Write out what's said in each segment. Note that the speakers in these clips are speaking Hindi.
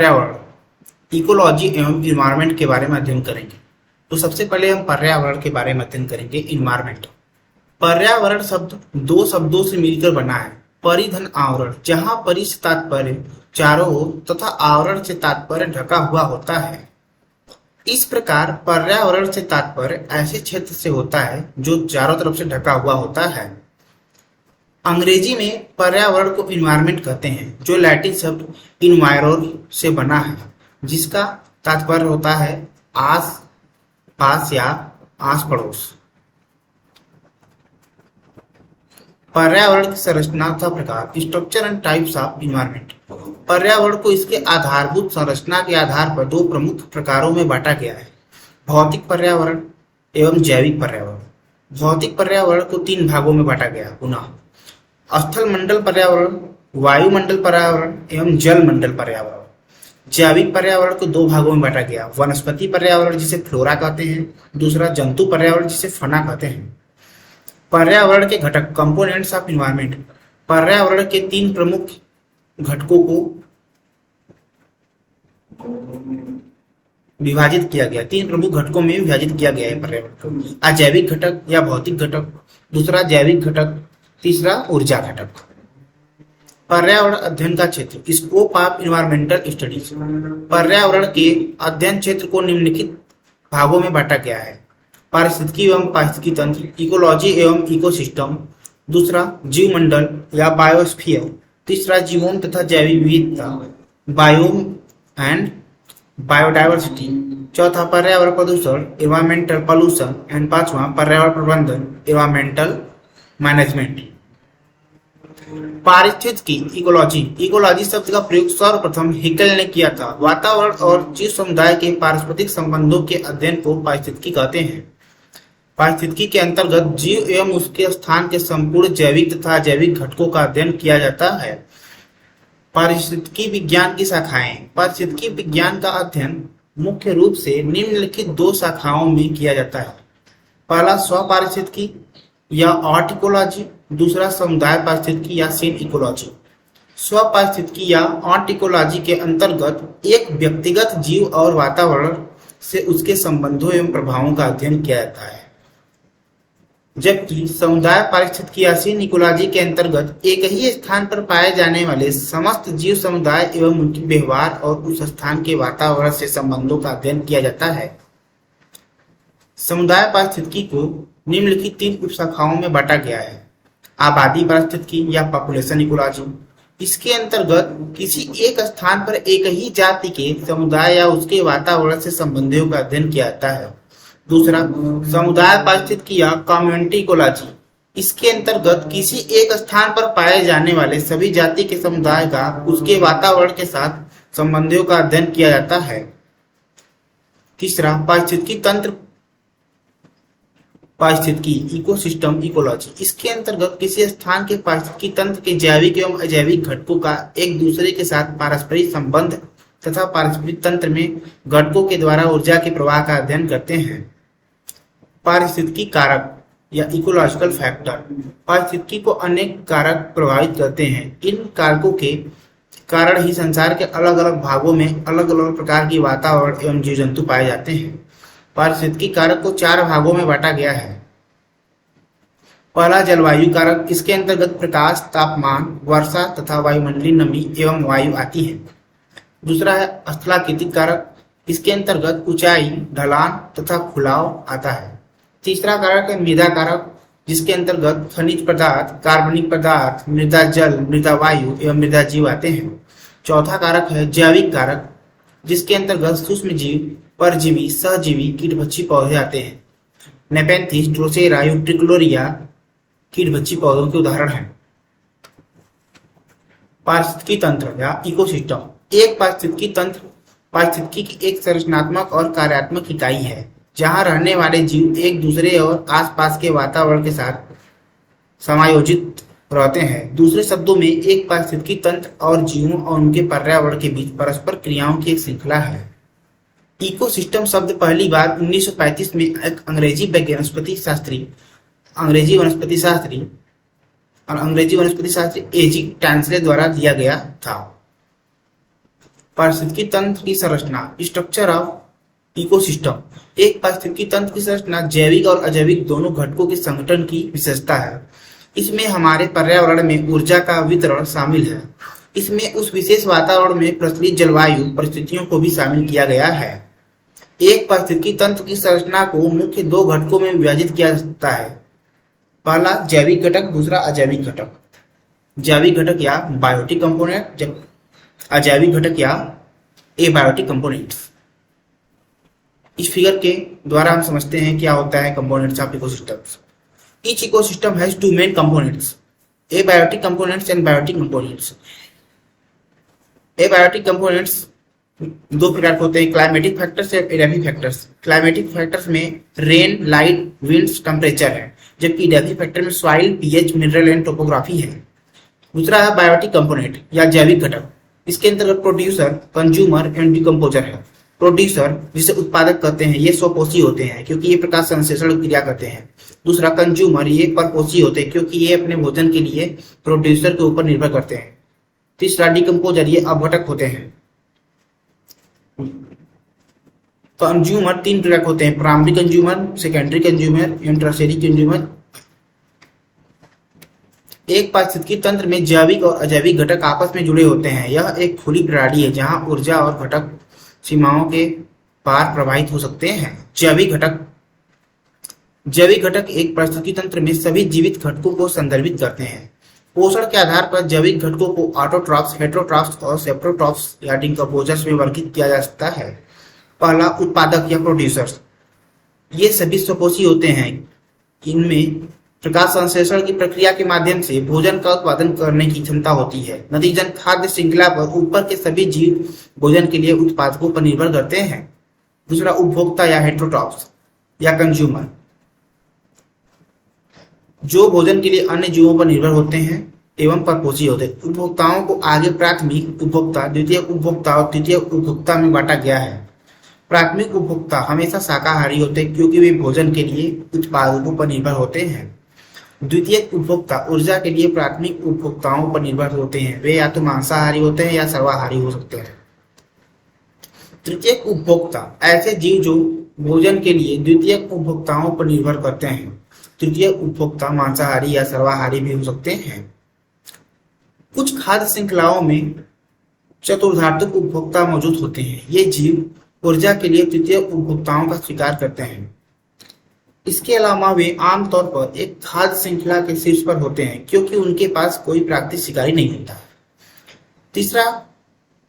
पर्यावरण, इकोलॉजी एवं इन्वायरमेंट के बारे में अध्ययन करेंगे। तो सबसे पहले हम पर्यावरण के बारे में अध्ययन करेंगे, इन्वायरमेंट। पर्यावरण शब्द दो शब्दों से मिलकर बना है। परिधन आवरण, जहां परि से तात्पर्य चारों ओर तथा आवरण से तात्पर्य ढका हुआ होता है। इस प्रकार पर्यावरण से तात्पर्य ऐसे क्षेत्र से होता है जो चारों तरफ से ढका हुआ होता है। अंग्रेजी में पर्यावरण को इन्वायरमेंट कहते हैं, जो लैटिन शब्द इन्वायरोर से बना है, जिसका तात्पर्य होता है आस पास या आस पड़ोस। पर्यावरण की संरचना तथा प्रकार, structure and types of environment. पर्यावरण को इसके आधारभूत संरचना के आधार पर दो प्रमुख प्रकारों में बांटा गया है, भौतिक पर्यावरण एवं जैविक पर्यावरण। भौतिक पर्यावरण को तीन भागों में बांटा गया पुनः, स्थल मंडल पर्यावरण, वायुमंडल पर्यावरण एवं जल मंडल पर्यावरण। जैविक पर्यावरण को दो भागों में बांटा गया, वनस्पति पर्यावरण जिसे फ्लोरा कहते हैं, दूसरा जंतु पर्यावरण जिसे फना कहते हैं। पर्यावरण के घटक, कंपोनेंट्स ऑफ इन्वायरमेंट। पर्यावरण के तीन प्रमुख घटकों को विभाजित किया गया, तीन प्रमुख घटकों में विभाजित किया गया है पर्यावरण को, अजैविक घटक या भौतिक घटक, दूसरा जैविक घटक, तीसरा ऊर्जा घटक। पर्यावरण अध्ययन का क्षेत्र, स्कोप ऑफ इन्वायरमेंटल स्टडीज। पर्यावरण के अध्ययन क्षेत्र को निम्नलिखित भागों में बांटा गया है, पारिस्थितिकी एवं पारिस्थितिकी तंत्र, इकोलॉजी एवं इकोसिस्टम, दूसरा जीवमंडल या बायोस्फीयर, तीसरा जीवों तथा जैविक विविधता, बायोम एंड बायोडाइवर्सिटी, चौथा पर्यावरण प्रदूषण, एनवायरमेंटल पॉल्यूशन एंड पांचवा पर्यावरण प्रबंधन, एनवायरमेंटल मैनेजमेंट। पारिस्थितिकी, इकोलॉजी। इकोलॉजी शब्द का प्रयोग सर्वप्रथम हिकल ने किया था। वातावरण और जीव समुदाय के पारस्परिक संबंधों के अध्ययन को पारिस्थितिकी कहते हैं। पारिस्थितिकी के अंतर्गत जीव एवं उसके स्थान के संपूर्ण जैविक तथा अजैविक घटकों का अध्ययन किया जाता है। पारिस्थितिकी विज्ञान की शाखाएं। पारिस्थितिकी विज्ञान का अध्ययन मुख्य रूप से निम्नलिखित दो शाखाओं में किया जाता है, पहला स्वपारिस्थितिकी या ऑर्टिकोलॉजी, दूसरा समुदाय पारिस्थितिकी या सीन इकोलॉजी। स्वपारिस्थितिकी या ऑर्टिकोलॉजी के अंतर्गत एक व्यक्तिगत जीव और वातावरण से उसके संबंधों एवं प्रभावों का अध्ययन किया जाता है, जबकि समुदाय पारिस्थितिकी या सीन इकोलॉजी के अंतर्गत एक ही स्थान पर पाए जाने वाले समस्त जीव समुदाय एवं उनके व्यवहार और उस स्थान के वातावरण से संबंधों का अध्ययन किया जाता है। समुदाय पारिस्थितिकी को निम्नलिखित तीन उपशाखाओं में बांटा गया है, आबादी पारिस्थितिकी या पॉपुलेशन इकोलॉजी। इसके अंतर्गत किसी एक स्थान पर एक ही जाति के समुदाय या उसके वातावरण से संबंधों का अध्ययन किया जाता है। दूसरा समुदाय पारिस्थितिकी या कम्युनिटी इकोलॉजी। इसके अंतर्गत किसी एक स्थान पर पाए जाने वाले सभी जाति के समुदाय का उसके वातावरण के साथ संबंधों का अध्ययन किया जाता है। तीसरा पारिस्थितिकी तंत्र पारिस्थितिकी इकोसिस्टम इकोलॉजी। इसके अंतर्गत किसी स्थान के पारिस्थितिकी तंत्र के जैविक एवं अजैविक घटकों का एक दूसरे के साथ पारस्परिक संबंध तथा पारिस्थितिक तंत्र में घटकों के द्वारा ऊर्जा के प्रवाह का अध्ययन करते हैं। पारिस्थितिकी कारक या इकोलॉजिकल फैक्टर। पारिस्थितिकी को अनेक कारक प्रभावित करते हैं। इन कारकों के कारण ही संसार के अलग अलग भागों में अलग अलग प्रकार की वातावरण एवं जीव जंतु पाए जाते हैं। पारिस्थितिकी कारक को चार भागों में बांटा गया है। पहला जलवायु कारक, इसके अंतर्गत प्रकाश, तापमान, वर्षा तथा वायुमंडलीय नमी एवं वायु आती है। दूसरा है स्थलाकृतिक कारक, इसके अंतर्गत ऊंचाई, ढलान तथा खुलाव आता है। तीसरा कारक है मृदा कारक, जिसके अंतर्गत खनिज पदार्थ, कार्बनिक पदार्थ, मृदा जल, मृदा वायु एवं मृदा जीव आते हैं। चौथा कारक है जैविक कारक, जिसके अंतर्गत सूक्ष्म जीव, परजीवी, सहजीवी, कीटभक्षी पौधे आते हैं। नेपेंथिस, ड्रोसेरा, यूट्रिकुलोरिया कीटभक्षी पौधों के उदाहरण हैं। पारिस्थितिकी तंत्र या इकोसिस्टम। एक पारिस्थितिकी तंत्र पारिस्थितिकी की एक संरचनात्मक और कार्यात्मक इकाई है, जहां रहने वाले जीव एक दूसरे और आसपास के वातावरण के साथ समायोजित रहते हैं। दूसरे शब्दों में एक पारिस्थितिकी तंत्र और जीवों और उनके पर्यावरण के बीच परस्पर क्रियाओं की एक श्रृंखला है। इकोसिस्टम शब्द पहली बार 1935 में एक अंग्रेजी वनस्पति शास्त्री एजी टैंसले द्वारा दिया गया था। पारिस्थितिकी तंत्र की संरचना, स्ट्रक्चर ऑफ इकोसिस्टम। एक पारिस्थितिकी तंत्र की संरचना जैविक और अजैविक दोनों घटकों के संगठन की विशेषता है। इसमें हमारे पर्यावरण में ऊर्जा का वितरण शामिल है। इसमें उस विशेष वातावरण में प्रचलित जलवायु परिस्थितियों को भी शामिल किया गया है। एक पारिस्थितिकी तंत्र की संरचना को मुख्य दो घटकों में विभाजित किया जाता है। पहला जैविक घटक, दूसरा अजैविक घटक। जैविक घटक या बायोटिक कंपोनेंट, जब अजैविक घटक या एबायोटिक कंपोनेंट्स। इस फिगर के द्वारा हम समझते हैं क्या होता है components of ecosystems. Each ecosystem has two main components, abiotic components and biotic components. Abiotic components दो प्रकार के होते हैं, क्लाइमेटिक फैक्टर्स और एडाफिक फैक्टर्स। क्लाइमेटिक फैक्टर्स में रेन, लाइट, विंड्स, टेम्परेचर है, जबकि एडाफिक फैक्टर में soil, pH, mineral and topography है। दूसरा है बायोटिक कंपोनेंट या जैविक घटक। इसके अंतर्गत प्रोड्यूसर, कंज्यूमर एंड डिकम्पोजर है। प्रोड्यूसर जिसे उत्पादक कहते हैं, ये स्वपोषी होते हैं क्योंकि ये प्रकाश संश्लेषण क्रिया करते हैं। दूसरा कंज्यूमर, ये परपोषी होते हैं क्योंकि ये अपने भोजन के लिए प्रोड्यूसर के ऊपर निर्भर करते हैं। तीसरा डिकम्पोजर, ये अपघटक होते हैं। कंज्यूमर तीन प्रकार होते हैं, primary consumer, secondary consumer and tertiary consumer. एक पारिस्थितिकी तंत्र में जैविक और अजैविक घटक आपस में जुड़े होते हैं। यह एक खुली प्रणाली है जहां ऊर्जा और घटक सीमाओं के पार प्रवाहित हो सकते हैं। जैविक घटक एक पारिस्थितिकी तंत्र में सभी जीवित घटकों को संदर्भित करते हैं। पोषण के आधार पर जैविक घटकों को ऑटोट्रॉफ्स, हेटेरोट्रॉफ्स और सेप्रोट्रॉफ्स या डिकम्पोजर्स में वर्गीकृत किया जा सकता है। पहला उत्पादक या प्रोड्यूसर्स, ये सभी स्वपोषी होते हैं। इनमें प्रकाश संश्लेषण की प्रक्रिया के माध्यम से भोजन का उत्पादन करने की क्षमता होती है। नतीजतन खाद्य श्रृंखला पर ऊपर के सभी जीव भोजन के लिए उत्पादकों पर निर्भर करते हैं। दूसरा उपभोक्ता या हेटेरोट्रॉफ्स या कंज्यूमर, जो भोजन के लिए अन्य जीवों पर निर्भर होते हैं एवं परपोषी होते हैं। उपभोक्ताओं को आगे प्राथमिक उपभोक्ता, द्वितीयक उपभोक्ता और तृतीयक उपभोक्ता में बांटा गया है। प्राथमिक उपभोक्ता हमेशा शाकाहारी होते हैं क्योंकि वे भोजन के लिए उत्पादकों पर निर्भर होते हैं। द्वितीयक उपभोक्ता ऊर्जा के लिए प्राथमिक उपभोक्ताओं पर निर्भर होते हैं। वे या तो मांसाहारी होते हैं या सर्वाहारी हो सकते हैं। तृतीयक उपभोक्ता ऐसे जीव जो भोजन के लिए द्वितीयक उपभोक्ताओं पर निर्भर करते हैं। तृतीयक उपभोक्ता मांसाहारी या सर्वाहारी भी हो सकते हैं। कुछ खाद्य श्रृंखलाओं में चतुर्थार्थिक उपभोक्ता मौजूद होते हैं। ये जीव ऊर्जा के लिए तृतीय उपभोक्ताओं का स्वीकार करते हैं। इसके अलावा वे आमतौर पर एक खाद्य श्रृंखला के शीर्ष पर होते हैं क्योंकि उनके पास कोई प्राकृतिक शिकारी नहीं होता। तीसरा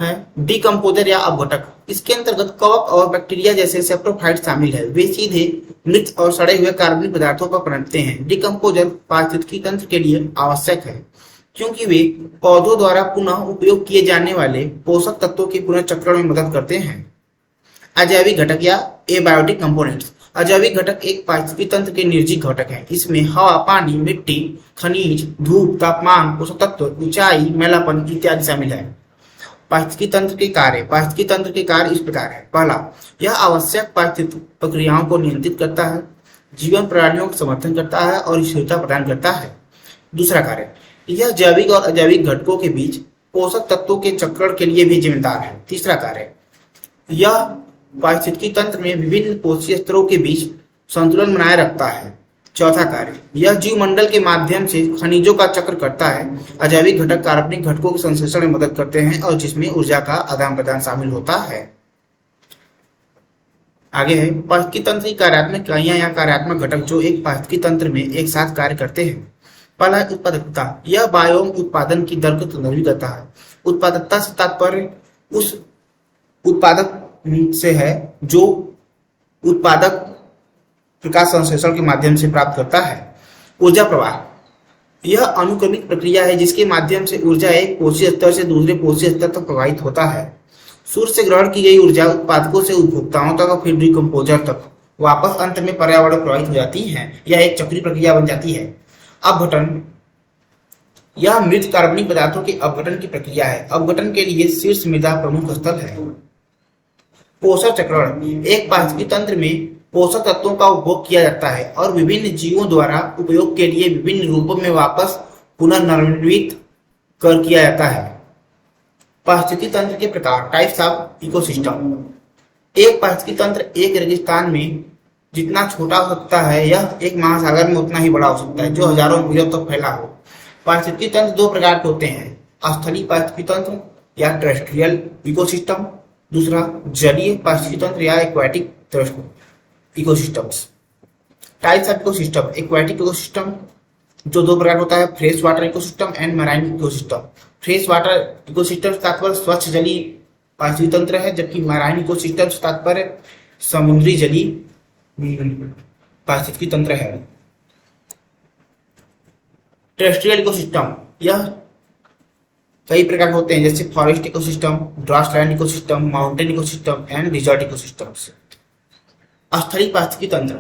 है डिकम्पोजर या अपघटक। इसके अंतर्गत कवक और बैक्टीरिया जैसे सेप्रोफाइट शामिल है। वे सीधे मृत और सड़े हुए कार्बनिक पदार्थों पर पनपते हैं। डिकम्पोजर पारिस्थितिकी तंत्र के लिए आवश्यक है क्योंकि वे पौधों द्वारा पुनः उपयोग किए जाने वाले पोषक तत्वों के पुनर्चक्रण में मदद करते हैं। अजैविक घटक या एबायोटिक कंपोनेंट्स। अजैविक घटक एक पारिस्थितिकी तंत्र के निर्जीव घटक है। इसमें हवा, पानी, मिट्टी, खनिज, धूप, तापमान, पोषक तत्व, ऊंचाई, मैलापन इत्यादि शामिल है। पारिस्थितिकी तंत्र के कार्य। पारिस्थितिकी तंत्र के कार्य इस प्रकार है। पहला, यह आवश्यक पारिस्थितिक प्रक्रियाओं को नियंत्रित करता है, जीवन प्रणालियों का समर्थन करता है और स्थिरता प्रदान करता है। दूसरा कार्य, यह जैविक और अजैविक घटकों के बीच पोषक तत्वों के चक्रण के लिए भी जिम्मेदार है। तीसरा कार्य, यह पारिस्थितिकी तंत्र में विभिन्न पोषक स्तरों के बीच संतुलन बनाए रखता है। चौथा कार्य, यह जीवमंडल के माध्यम से खनिजों का चक्र करता है। अजैविक घटक कार्बनिक घटकों के संश्लेषण में मदद करते हैं और जिसमें ऊर्जा का आदान प्रदान शामिल होता है। आगे है पारिस्थितिकी तंत्र की कार्यात्मक इकाइयां या कार्यात्मक घटक जो एक पारिस्थितिकी तंत्र में एक साथ कार्य करते हैं। पहला है उत्पादकता। यह बायोम उत्पादन की दर को संदर्भित करता है। उत्पादकता से तात्पर्य उस उत्पादक से है जो उत्पादक प्रकाश संश्लेषण के माध्यम से प्राप्त करता है। ऊर्जा प्रवाह, यह अनुक्रमिक प्रक्रिया है जिसके माध्यम से ऊर्जा एक कोशीय स्तर से दूसरे कोशीय स्तर तक प्रवाहित होता है। सूर्य से ग्रहण की गई ऊर्जा उत्पादकों से उपभोक्ताओं तक और फिर डिकम्पोजर तक वापस अंत में पर्यावरण प्रवाहित हो जाती है। यह एक चक्रीय प्रक्रिया बन जाती है। अपघटन, यह मृत कार्बनिक पदार्थों के अपघटन की प्रक्रिया है। अपघटन के लिए शीर्ष मृदा प्रमुख स्थल है। पोषक चक्रण, एक पारिस्थितिकी तंत्र में पोषक तत्वों का उपभोग किया जाता है और विभिन्न जीवों द्वारा उपयोग के लिए विभिन्न रूपों में वापस पुनर्नवीनित कर किया जाता है। पारिस्थितिकी तंत्र के प्रकार, टाइप्स ऑफ इकोसिस्टम। एक पारिस्थितिकी तंत्र एक रेगिस्तान में जितना छोटा हो सकता है, यह एक महासागर में उतना ही बड़ा हो सकता है जो हजारों मीलों तक फैला हो। पारिस्थितिकी तंत्र दो प्रकार के होते हैं, स्थलीय पारिस्थितिकी तंत्र या टेरेस्ट्रियल इकोसिस्टम, दूसरा जलीय पारिस्थितिकी तंत्र या aquatic ecosystems. Types of ecosystem. Aquatic ecosystem जो दो प्रकार होता है, fresh water ecosystem and marine ecosystem. Fresh water ecosystem तात्पर्य स्वच्छ जलीय पारिस्थितिकी तंत्र है, जबकि मैराइन इकोसिस्टम तात्पर्य समुद्री जलीय पारिस्थितिकी तंत्र है। टेरेस्ट्रियल इकोसिस्टम यह कई प्रकार होते हैं, जैसे forest ecosystem, grassland ecosystem, mountain ecosystem and desert ecosystems. स्थलीय पारिस्थितिकी तंत्र।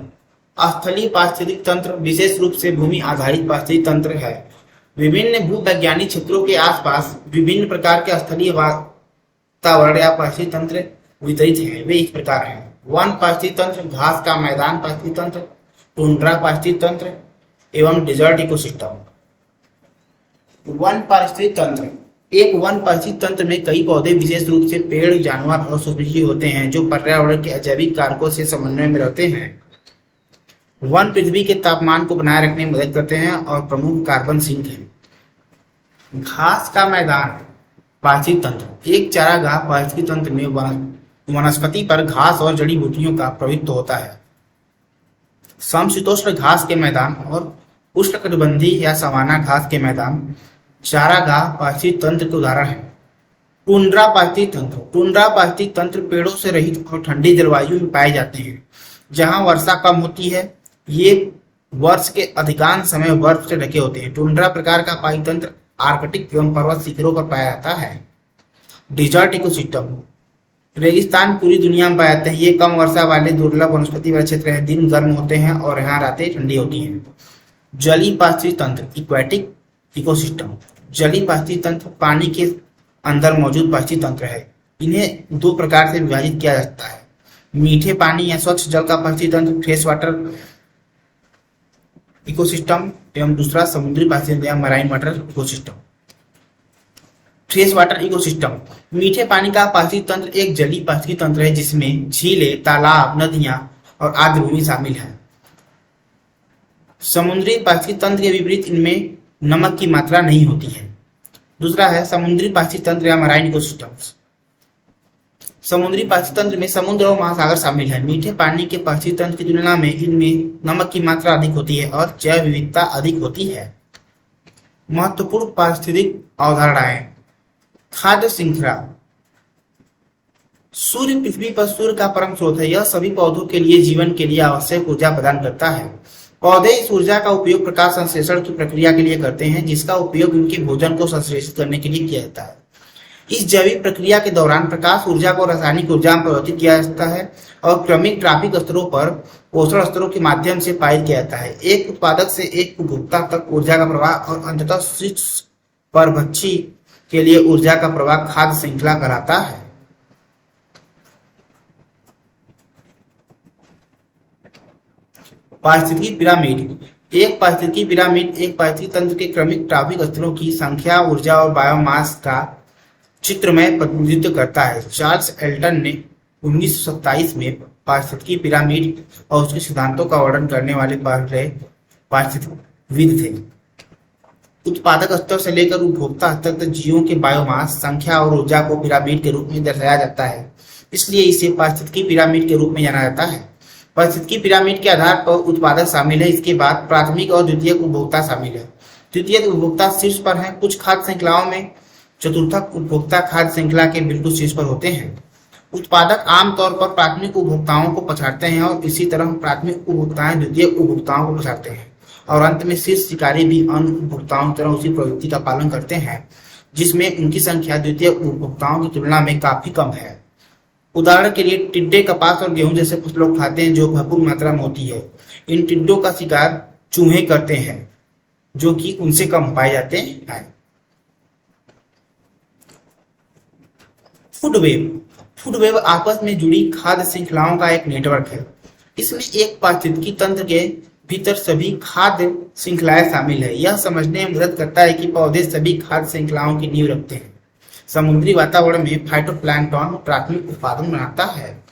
स्थलीय पारिस्थितिकी तंत्र विशेष रूप से भूमि आधारित पारिस्थितिकी तंत्र है। विभिन्न भूवैज्ञानिक क्षेत्रों के आसपास विभिन्न प्रकार के स्थलीय वातावरण या पारिस्थितिकी तंत्र वितरित हैं। वे इस प्रकार हैं: वन पारिस्थितिकी तंत्र, घास का मैदान पारिस्थितिकी तंत्र, टुंड्रा पारिस्थितिकी तंत्र एवं डिजर्ट इकोसिस्टम। वन पारिस्थितिकी तंत्र। एक वन पारिस्थितिकी तंत्र में कई पौधे, विशेष रूप से पेड़, जानवर और सूक्ष्मजीव होते हैं जो पर्यावरण के अजैविक कारकों से समन्वय में रहते हैं। वन पृथ्वी के तापमान को बनाए रखने में मदद करते हैं और प्रमुख कार्बन सिंक हैं। घास का मैदान पारिस्थितिकी तंत्र। एक चारागाह पारिस्थितिकी तंत्र में वनस्पति पर घास और जड़ी बूटियों का प्रभुत्व होता है। समशीतोष्ण घास के मैदान और उष्णकटिबंधीय या सवाना घास के मैदान चारागाह पारिस्थितिकी तंत्र के उदाहरण हैं। टुंड्रा पारिस्थितिकी तंत्र। टुंड्रा पारिस्थितिकी तंत्र पेड़ों से रहित और ठंडी जलवायु में पाए जाते हैं, जहां वर्षा कम होती है। ये वर्ष के अधिकांश समय बर्फ से ढके होते हैं। टुंड्रा प्रकार का पारिस्थितिकी तंत्र आर्कटिक एवं पर्वत शिखरों पर पाया जाता है। Desert ecosystem. रेगिस्तान पूरी दुनिया में पाए जाते हैं। ये कम वर्षा वाले दुर्लभ वनस्पति वाले क्षेत्र हैं। दिन गर्म होते हैं और यहाँ रातें ठंडी होती हैं। जलीय पारिस्थितिकी तंत्र इक्वेटिक इकोसिस्टम। जलीय पारिस्थितिकी तंत्र पानी के अंदर मौजूद पारिस्थितिकी तंत्र है। इन्हें दो प्रकार से विभाजित किया जाता है: मीठे पानी या स्वच्छ जल का पारिस्थितिकी तंत्र फ्रेश वाटर इकोसिस्टम एवं दूसरा समुद्री पारिस्थितिकी या marine water ecosystem. Fresh water ecosystem. मीठे पानी का पारिस्थितिकी तंत्र एक जलीय पारिस्थितिकी तंत्र है जिसमें झीलें, तालाब, नदियां और आर्द्रभूमि शामिल है। समुद्री पारिस्थितिकी तंत्र के विपरीत इनमें नमक की मात्रा नहीं होती है। दूसरा है समुद्री पारिस्थितिकी तंत्र या मराइन इकोसिस्टम्स। समुद्री पारिस्थितिकी तंत्र में समुद्र और महासागर शामिल है। मीठे पानी के पारिस्थितिकी तंत्र की तुलना में इनमें नमक की मात्रा अधिक होती है और जैव विविधता अधिक होती है। महत्वपूर्ण पारिस्थितिक अवधारणाएं। खाद्य श्रृंखला। सूर्य पृथ्वी पर सूर्य का परम स्रोत है। यह सभी पौधों के लिए जीवन के लिए आवश्यक ऊर्जा प्रदान करता है। पौधे इस ऊर्जा का उपयोग प्रकाश संश्लेषण की प्रक्रिया के लिए करते हैं, जिसका उपयोग उनके भोजन को संश्लेषित करने के लिए किया जाता है। इस जैविक प्रक्रिया के दौरान प्रकाश ऊर्जा को रासायनिक ऊर्जा में परिवर्तित किया जाता है और क्रमिक ट्रॉपिक स्तरों पर पोषण स्तरों के माध्यम से पारित किया जाता है। एक उत्पादक से एक उपभोक्ता तक ऊर्जा का प्रवाह और अंततः शीर्ष परभक्षी के लिए ऊर्जा का प्रवाह खाद्य श्रृंखला कहलाता है। पारिस्थितिकी पिरामिड। एक पारिस्थितिकी पिरामिड एक पारिस्थितिकी तंत्र के क्रमिक ट्रॉपिक स्तरों की संख्या, ऊर्जा और बायोमास का चित्रमय प्रतिनिधित्व करता है। चार्ल्स एल्टन ने 1927 में पारिस्थितिकी पिरामिड और उसके सिद्धांतों का वर्णन करने वाले पहले पारिस्थितिकीविद थे। उत्पादक स्तर से लेकर उपभोक्ता स्तर तक जीवों के बायोमास, संख्या और ऊर्जा को पिरामिड के रूप में दर्शाया जाता है, इसलिए इसे पारिस्थितिकी पिरामिड के रूप में जाना जाता है। पारिस्थितिकी पिरामिड के आधार पर उत्पादक शामिल है, इसके बाद प्राथमिक और द्वितीयक उपभोक्ता शामिल है। द्वितीयक उपभोक्ता शीर्ष पर है। कुछ खाद्य श्रृंखलाओं में चतुर्थक उपभोक्ता खाद्य श्रृंखला के बिल्कुल शीर्ष पर होते हैं। उत्पादक आमतौर पर प्राथमिक उपभोक्ताओं को पछाड़ते हैं और इसी तरह प्राथमिक उपभोक्ताएं द्वितीयक उपभोक्ताओं को पछाड़ते हैं, और अंत में शीर्ष शिकारी भी अन्य उपभोक्ताओं की तरह उसी प्रवृत्ति का पालन करते हैं, जिसमें उनकी संख्या द्वितीयक उपभोक्ताओं की तुलना में काफी कम है। उदाहरण के लिए टिड्डे कपास और गेहूं जैसे फसलों खाते हैं जो भरपूर मात्रा में होती है। इन टिड्डों का शिकार चूहे करते हैं जो कि उनसे कम पाए जाते हैं। Food web. फूड वेब आपस में जुड़ी खाद्य श्रृंखलाओं का एक नेटवर्क है। इसमें एक पारिस्थितिकी तंत्र के भीतर सभी खाद्य श्रृंखलाएं शामिल है। यह समझने में मदद करता है कि पौधे सभी खाद्य श्रृंखलाओं की नींव रखते हैं। समुद्री वातावरण में फाइटोप्लैंक्टन प्राथमिक उत्पादन बनाता है।